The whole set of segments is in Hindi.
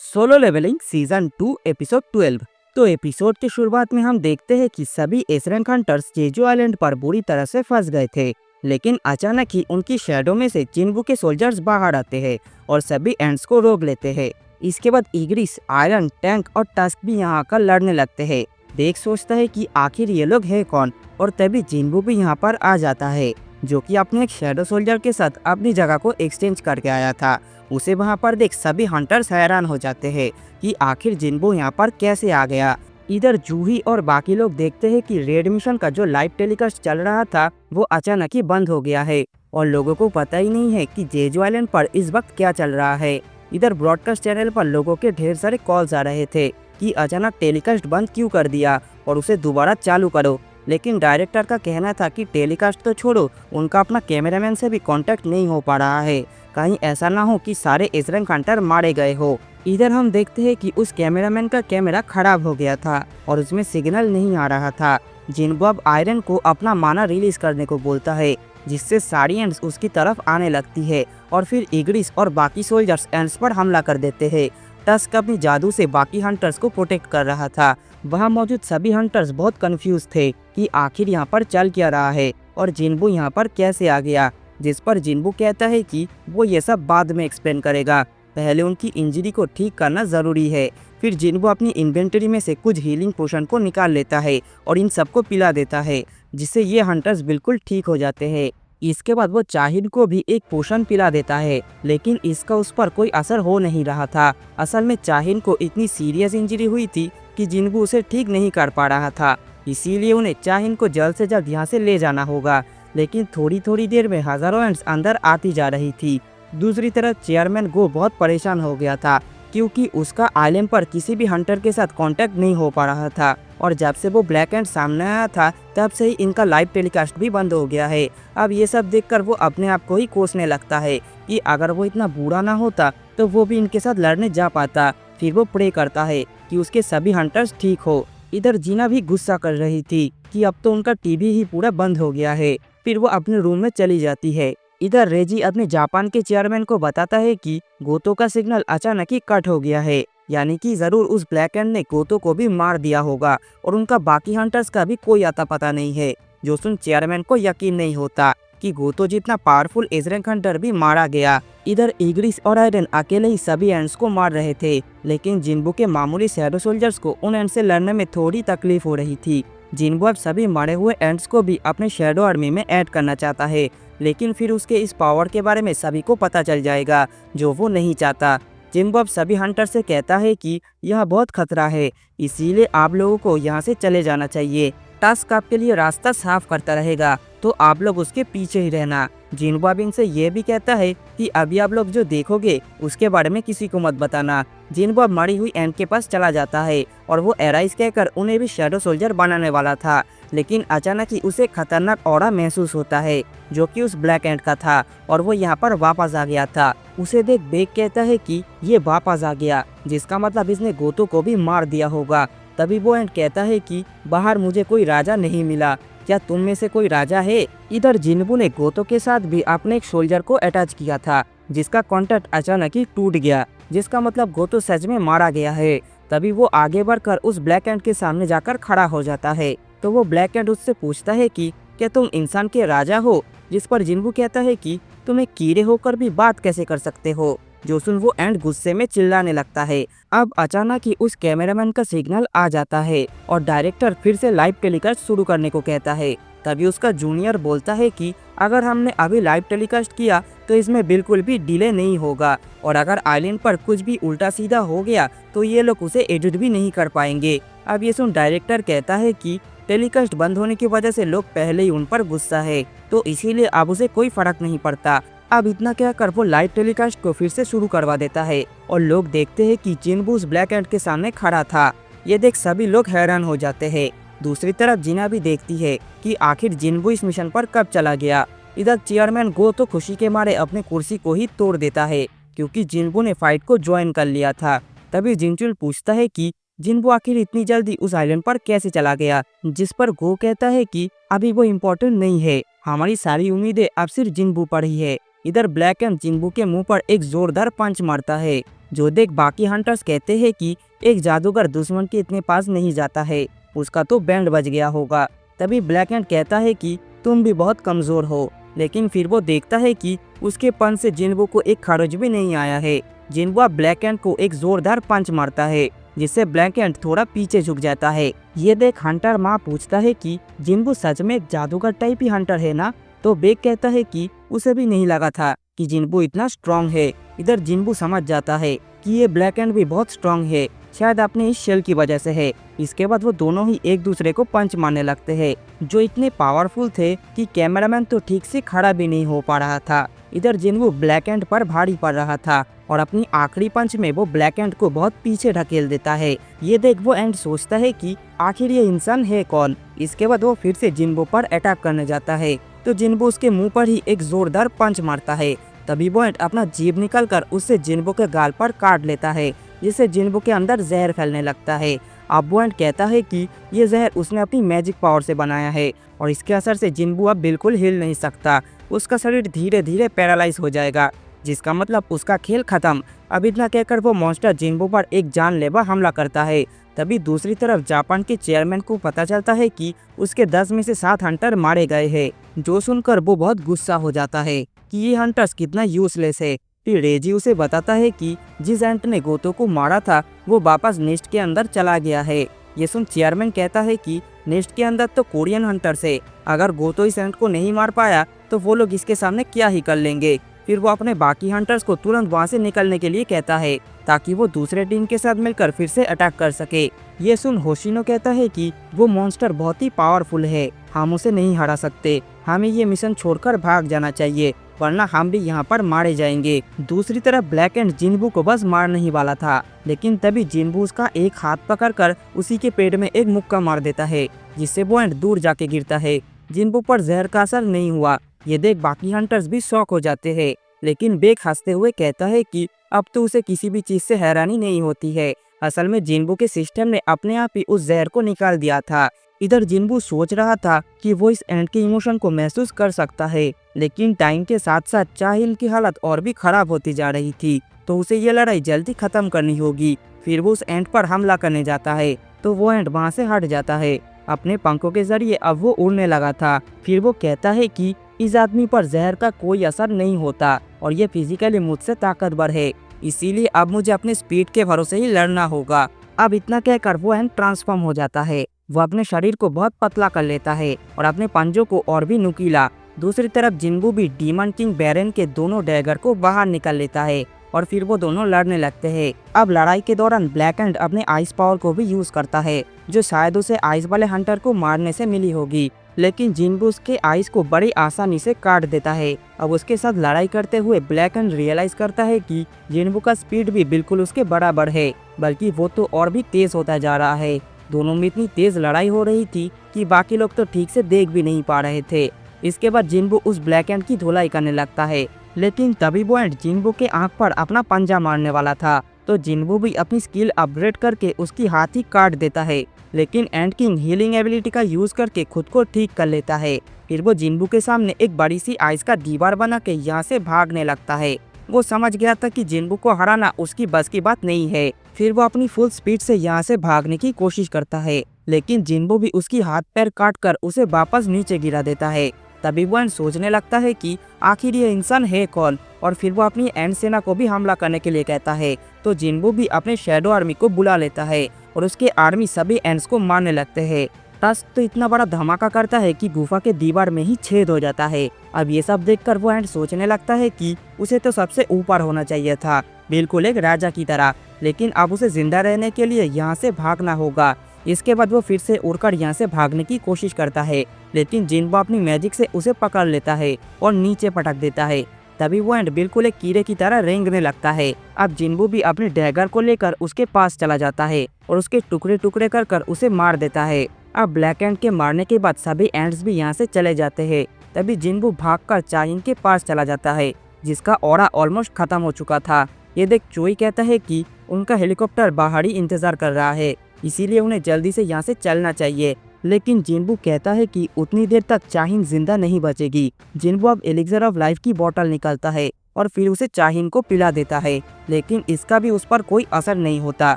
Solo levelling season 2 episode 12। तो एपिसोड की शुरुआत में हम देखते हैं कि सभी एसरेंक हंटर्स जेजू आइलैंड पर बुरी तरह से फंस गए थे, लेकिन अचानक ही उनकी शैडो में से जिन्बू के सोल्जर्स बाहर आते हैं और सभी एंड्स को रोक लेते हैं। इसके बाद इग्रिस, आयरन, टैंक और टस्क भी यहाँ आकर लड़ने लगते हैं। देख सोचता है कि आखिर ये लोग है कौन, और तभी जिन्बू भी यहाँ पर आ जाता है, जो कि अपने एक शैडो सोल्जर के साथ अपनी जगह को एक्सचेंज करके आया था। उसे वहां पर देख सभी हंटर्स हैरान हो जाते हैं कि आखिर जिन्बू यहाँ पर कैसे आ गया। इधर जूही और बाकी लोग देखते हैं कि रेड मिशन का जो लाइव टेलीकास्ट चल रहा था वो अचानक ही बंद हो गया है और लोगों को पता ही नहीं है कि जेजू आइलैंड पर इस वक्त क्या चल रहा है। इधर ब्रॉडकास्ट चैनल पर लोगों के ढेर सारे कॉल्स आ रहे थे कि अचानक टेलीकास्ट बंद क्यों कर दिया और उसे दोबारा चालू करो, लेकिन डायरेक्टर का कहना था कि टेलीकास्ट तो छोड़ो, उनका अपना कैमरामैन से भी कांटेक्ट नहीं हो पा रहा है, कहीं ऐसा ना हो कि सारे एसरेंक हंटर मारे गए हो। इधर हम देखते हैं कि उस कैमरामैन का कैमरा खराब हो गया था और उसमें सिग्नल नहीं आ रहा था। जिन्बू अब आयरन को अपना माना रिलीज करने को बोलता है, जिससे सारी एंड्स उसकी तरफ आने लगती है और फिर इग्रिस और बाकी सोल्जर्स एंड्स पर हमला कर देते हैं। टस्क अपनी जादू से बाकी हंटर्स को प्रोटेक्ट कर रहा था। वहां मौजूद सभी हंटर्स बहुत कंफ्यूज थे कि आखिर यहाँ पर चल क्या रहा है और जिन्बू यहाँ पर कैसे आ गया, जिस पर जिन्बू कहता है कि वो ये सब बाद में एक्सप्लेन करेगा, पहले उनकी इंजरी को ठीक करना ज़रूरी है। फिर जिन्बू अपनी इन्वेंटरी में से कुछ हीलिंग पोशन को निकाल लेता है और इन सबको पिला देता है, जिससे ये हंटर्स बिल्कुल ठीक हो जाते हैं। इसके बाद वो चाहिन को भी एक पोशन पिला देता है, लेकिन इसका उस पर कोई असर हो नहीं रहा था। असल में चाहिन को इतनी सीरियस इंजरी हुई थी कि जिन्बू उसे ठीक नहीं कर पा रहा था, इसीलिए उन्हें चाहिन को जल्द से जल्द यहाँ से ले जाना होगा। लेकिन थोड़ी थोड़ी देर में हजारों एंड्स अंदर आती जा रही थी। दूसरी तरफ चेयरमैन गो बहुत परेशान हो गया था, क्योंकि उसका आइलैंड पर किसी भी हंटर के साथ कांटेक्ट नहीं हो पा रहा था और जब से वो ब्लैक एंड सामने आया था तब से ही इनका लाइव टेलीकास्ट भी बंद हो गया है। अब ये सब देखकर वो अपने आप को ही कोसने लगता है कि अगर वो इतना बुरा ना होता तो वो भी इनके साथ लड़ने जा पाता। फिर वो प्रे करता है कि उसके सभी हंटर्स ठीक हो। इधर जीना भी गुस्सा कर रही थी कि अब तो उनका टीवी ही पूरा बंद हो गया है। फिर वो अपने रूम में चली जाती है। इधर रेजी अपने जापान के चेयरमैन को बताता है कि गोतो का सिग्नल अचानक ही कट हो गया है, यानी कि जरूर उस ब्लैक एंड ने गोतो को भी मार दिया होगा और उनका बाकी हंटर्स का भी कोई आता पता नहीं है। जो सुन चेयरमैन को यकीन नहीं होता कि गोतो जितना पावरफुल एसरेंक हंटर भी मारा गया। इधर इग्रिस और आयरन अकेले ही सभी एंड्स को मार रहे थे, लेकिन जिन्बू के मामूली शैडो सोल्जर्स को उन एंड से लड़ने में थोड़ी तकलीफ हो रही थी। जिन्बू अब सभी मरे हुए एंड्स को भी अपने शैडो आर्मी में ऐड करना चाहता है, लेकिन फिर उसके इस पावर के बारे में सभी को पता चल जाएगा, जो वो नहीं चाहता। जिन्बू अब सभी हंटर से कहता है कि यह बहुत खतरा है, इसीलिए आप लोगों को यहाँ से चले जाना चाहिए। टस्क आपके लिए रास्ता साफ करता रहेगा, तो आप लोग उसके पीछे ही रहना। जिन्बू अब इनसे ये भी कहता है कि अभी आप लोग जो देखोगे उसके बारे में किसी को मत बताना। जिन्बू अब मरी हुई एंड के पास चला जाता है और वो एराइस कहकर उन्हें भी शैडो सोल्जर बनाने वाला था, लेकिन अचानक ही उसे खतरनाक ऑरा महसूस होता है, जो कि उस ब्लैक एंड का था और वो यहाँ पर वापस आ गया था। उसे देख बेक कहता है कि ये वापस आ गया, जिसका मतलब इसने गोतो को भी मार दिया होगा। तभी वो एंड कहता है कि बाहर मुझे कोई राजा नहीं मिला, क्या तुम में से कोई राजा है? इधर जिन्बू ने गोतो के साथ भी अपने एक सोल्जर को अटैच किया था, जिसका कॉन्टैक्ट अचानक ही टूट गया, जिसका मतलब गोतो सच में मारा गया है। तभी वो आगे बढ़कर उस ब्लैक एंड के सामने जाकर खड़ा हो जाता है, तो वो ब्लैक एंड उससे पूछता है कि क्या तुम इंसान के राजा हो? जिस पर जिन्बू कहता है कि तुम एक कीड़े होकर भी बात कैसे कर सकते हो? जो सुन वो एंड गुस्से में चिल्लाने लगता है। अब अचानक ही उस कैमरामैन का सिग्नल आ जाता है और डायरेक्टर फिर से लाइव टेलीकास्ट शुरू करने को कहता है। तभी उसका जूनियर बोलता है कि अगर हमने अभी लाइव टेलीकास्ट किया तो इसमें बिल्कुल भी डिले नहीं होगा, और अगर आइलैंड पर कुछ भी उल्टा सीधा हो गया तो ये लोग उसे एडिट भी नहीं कर पाएंगे। अब ये सुन डायरेक्टर कहता है कि टेलीकास्ट बंद होने की वजह से लोग पहले ही उन पर गुस्सा है, तो इसीलिए अब उसे कोई फर्क नहीं पड़ता। अब इतना कहकर वो लाइव टेलीकास्ट को फिर से शुरू करवा देता है और लोग देखते हैं कि जिन्बू उस ब्लैक एंड के सामने खड़ा था। ये देख सभी लोग हैरान हो जाते हैं। दूसरी तरफ जीना भी देखती है कि आखिर जिन्बू इस मिशन पर कब चला गया। इधर चेयरमैन गो तो खुशी के मारे अपने कुर्सी को ही तोड़ देता है, क्योंकि जिन्बू ने फाइट को ज्वाइन कर लिया था। तभी जिनचुल पूछता है कि जिन्बू आखिर इतनी जल्दी उस आइलैंड पर कैसे चला गया, जिस पर गो कहता है कि अभी वो इम्पोर्टेंट नहीं है, हमारी सारी उम्मीदें अब सिर्फ जिन्बू पर ही है। इधर ब्लैक एंड जिन्बू के मुंह पर एक जोरदार पंच मारता है जो देख बाकी हंटर्स कहते हैं कि एक जादूगर दुश्मन के इतने पास नहीं जाता है, उसका तो बैंड बज गया होगा। तभी ब्लैक एंड कहता है कि तुम भी बहुत कमज़ोर हो, लेकिन फिर वो देखता है कि उसके पंच से जिन्बू को एक खरोच भी नहीं आया है। जिन्बू ब्लैक एंड को एक जोरदार पंच मारता है, जिससे ब्लैक एंड थोड़ा पीछे झुक जाता है। ये देख हंटर माँ पूछता है कि जिन्बू सच में एक जादूगर टाइप ही हंटर है ना? तो बेक कहता है कि उसे भी नहीं लगा था कि जिन्बू इतना स्ट्रांग है। इधर जिन्बू समझ जाता है कि ये ब्लैक एंड भी बहुत स्ट्रांग है, शायद अपने इस शेल की वजह से है। इसके बाद वो दोनों ही एक दूसरे को पंच मारने लगते हैं, जो इतने पावरफुल थे कि कैमरामैन तो ठीक से खड़ा भी नहीं हो पा रहा था। इधर जिन्बू ब्लैक एंड पर भारी पड़ रहा था और अपनी आखिरी पंच में वो ब्लैक एंड को बहुत पीछे ढकेल देता है। ये देख वो एंड सोचता है कि आखिर ये इंसान है कौन। इसके बाद वो फिर से जिन्बू पर अटैक करने जाता है, तो जिन्बू उसके मुंह पर ही एक जोरदार पंच मारता है। तभी वो एंड अपना जीभ निकालकर उससे जिन्बू के गाल पर काट लेता है, जिससे जिन्बू के अंदर जहर फैलने लगता है। अब वो एंड कहता है कि ये जहर उसने अपनी मैजिक पावर से बनाया है और इसके असर से जिन्बू अब बिल्कुल हिल नहीं सकता। उसका शरीर धीरे धीरे पैरालाइज हो जाएगा, जिसका मतलब उसका खेल खत्म। अब इतना कहकर वो मॉन्स्टर जिन्बू पर एक जानलेवा हमला करता है। तभी दूसरी तरफ जापान के चेयरमैन को पता चलता है कि उसके 10 में से 7 हंटर मारे गए हैं, जो सुनकर वो बहुत गुस्सा हो जाता है कि ये हंटर्स कितना यूजलेस है। फिर रेजी उसे बताता है कि जिस एंट ने गोतो को मारा था वो वापस नेस्ट के अंदर चला गया है। ये सुन चेयरमैन कहता है कि नेस्ट के अंदर तो कोरियन हंटर्स है, अगर गोतो इस एंट को नहीं मार पाया तो वो लोग इसके सामने क्या ही कर लेंगे। फिर वो अपने बाकी हंटर्स को तुरंत वहाँ से निकलने के लिए कहता है, ताकि वो दूसरे टीम के साथ मिलकर फिर से अटैक कर सके। ये सुन होशिनो कहता है कि वो मॉन्स्टर बहुत ही पावरफुल है, हम उसे नहीं हरा सकते, हमें ये मिशन छोड़कर भाग जाना चाहिए, वरना हम भी यहाँ पर मारे जाएंगे। दूसरी तरफ ब्लैक एंड जिन्बू को बस मारने ही वाला था, लेकिन तभी जिन्बू उसका एक हाथ पकड़कर उसी के पेट में एक मुक्का मार देता है, जिससे वो एंड दूर जाके गिरता है। जिन्बू पर जहर का असर नहीं हुआ। ये देख बाकी हंटर्स भी शॉक हो जाते हैं, लेकिन बेक हंसते हुए कहता है कि अब तो उसे किसी भी चीज से हैरानी नहीं होती है। असल में जिन्बू के सिस्टम ने अपने आप ही उस जहर को निकाल दिया था। इधर जिन्बू सोच रहा था कि वो इस एंट के इमोशन को महसूस कर सकता है, लेकिन टाइम के साथ साथ चाहिल की हालत और भी खराब होती जा रही थी, तो उसे ये लड़ाई जल्दी खत्म करनी होगी। फिर वो उस एंट पर हमला करने जाता है, तो वो एंट वहाँ से हट जाता है। अपने पंखों के जरिए अब वो उड़ने लगा था। फिर वो कहता है कि इस आदमी पर जहर का कोई असर नहीं होता और ये फिजिकली मुझसे ताकतवर है, इसीलिए अब मुझे अपने स्पीड के भरोसे ही लड़ना होगा। अब इतना कहकर वो एंट ट्रांसफॉर्म हो जाता है। वो अपने शरीर को बहुत पतला कर लेता है और अपने पंजों को और भी नुकीला। दूसरी तरफ जिन्बू भी डीमन किंग बैरन के दोनों डैगर को बाहर निकल लेता है और फिर वो दोनों लड़ने लगते हैं। अब लड़ाई के दौरान ब्लैक एंड अपने आइस पावर को भी यूज करता है, जो शायद उसे आइस वाले हंटर को मारने से मिली होगी, लेकिन जिन्बू उसके आइस को बड़ी आसानी से काट देता है। अब उसके साथ लड़ाई करते हुए ब्लैक एंड रियलाइज करता है कि जिन्बू का स्पीड भी बिल्कुल उसके बराबर है, बल्कि वो तो और भी तेज होता जा रहा है। दोनों में इतनी तेज लड़ाई हो रही थी कि बाकी लोग तो ठीक से देख भी नहीं पा रहे थे। इसके बाद जिन्बू उस ब्लैक एंड की धुलाई करने लगता है, लेकिन तभी वो एंड जिन्बू के आंख पर अपना पंजा मारने वाला था, तो जिन्बू भी अपनी स्किल अपग्रेड करके उसकी हाथ ही काट देता है, लेकिन एंड किंग हीलिंग एबिलिटी का यूज करके खुद को ठीक कर लेता है। फिर वो जिन्बू के सामने एक बड़ी सी आइस का दीवार बना के यहाँ से भागने लगता है। वो समझ गया था कि जिन्बू को हराना उसकी बस की बात नहीं है। फिर वो अपनी फुल स्पीड से यहाँ से भागने की कोशिश करता है, लेकिन जिन्बू भी उसकी हाथ पैर काट कर उसे वापस नीचे गिरा देता है। तभी वो एंड सोचने लगता है कि आखिर ये इंसान है कौन, और फिर वो अपनी एंड सेना को भी हमला करने के लिए कहता है। तो जिन्बू भी अपने शैडो आर्मी को बुला लेता है और उसके आर्मी सभी एंड्स को मारने लगते हैं। टस्क तो इतना बड़ा धमाका करता है कि गुफा के दीवार में ही छेद हो जाता है। अब ये सब देखकर वो एंड सोचने लगता है कि उसे तो सबसे ऊपर होना चाहिए था, बिल्कुल एक राजा की तरह, लेकिन अब उसे जिंदा रहने के लिए यहाँ से भागना होगा। इसके बाद वो फिर से उड़कर यहाँ से भागने की कोशिश करता है, लेकिन जिन्बू अपनी मैजिक से उसे पकड़ लेता है और नीचे पटक देता है। तभी वो एंड बिल्कुल एक कीड़े की तरह रेंगने लगता है। अब जिन्बू भी अपने डैगर को लेकर उसके पास चला जाता है और उसके टुकड़े टुकड़े कर कर उसे मार देता है। अब ब्लैक एंड के मारने के बाद सभी एंड्स भी यहाँ से चले जाते हैं। तभी जिन्बू भागकर चाइन के पास चला जाता है, जिसका ऑरा ऑलमोस्ट खत्म हो चुका था। ये देख चोई कहता है कि उनका हेलीकॉप्टर बाहर ही इंतजार कर रहा है, इसीलिए उन्हें जल्दी से यहाँ से चलना चाहिए। लेकिन जिन्बू कहता है कि उतनी देर तक चाहिन जिंदा नहीं बचेगी। जिन्बू अब एलिक्सर ऑफ लाइफ की बोतल निकालता है और फिर उसे चाहिन को पिला देता है, लेकिन इसका भी उस पर कोई असर नहीं होता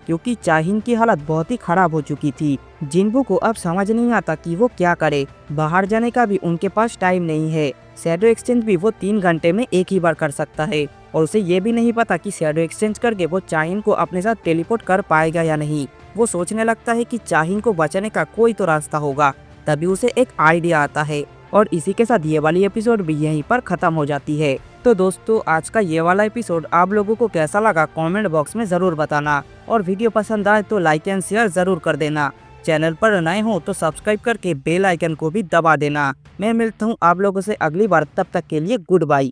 क्योंकि चाहिन की हालत बहुत ही खराब हो चुकी थी। जिन्बू को अब समझ नहीं आता कि वो क्या करे। बाहर जाने का भी उनके पास टाइम नहीं है। शैडो एक्सचेंज भी वो 3 घंटे में एक ही बार कर सकता है और उसे ये भी नहीं पता कि शैडो एक्सचेंज करके वो चाहिन को अपने साथ टेलीपोर्ट कर पाएगा या नहीं। वो सोचने लगता है कि चाहिन को बचाने का कोई तो रास्ता होगा। तभी उसे एक आइडिया आता है और इसी के साथ ये वाली एपिसोड भी यहीं पर खत्म हो जाती है। तो दोस्तों, आज का ये वाला एपिसोड आप लोगों को कैसा लगा कमेंट बॉक्स में ज़रूर बताना और वीडियो पसंद आए तो लाइक एंड शेयर ज़रूर कर देना। चैनल पर नए हो तो सब्सक्राइब करके बेल आइकन को भी दबा देना। मैं मिलता हूँ आप लोगों से अगली बार, तब तक के लिए गुड बाय।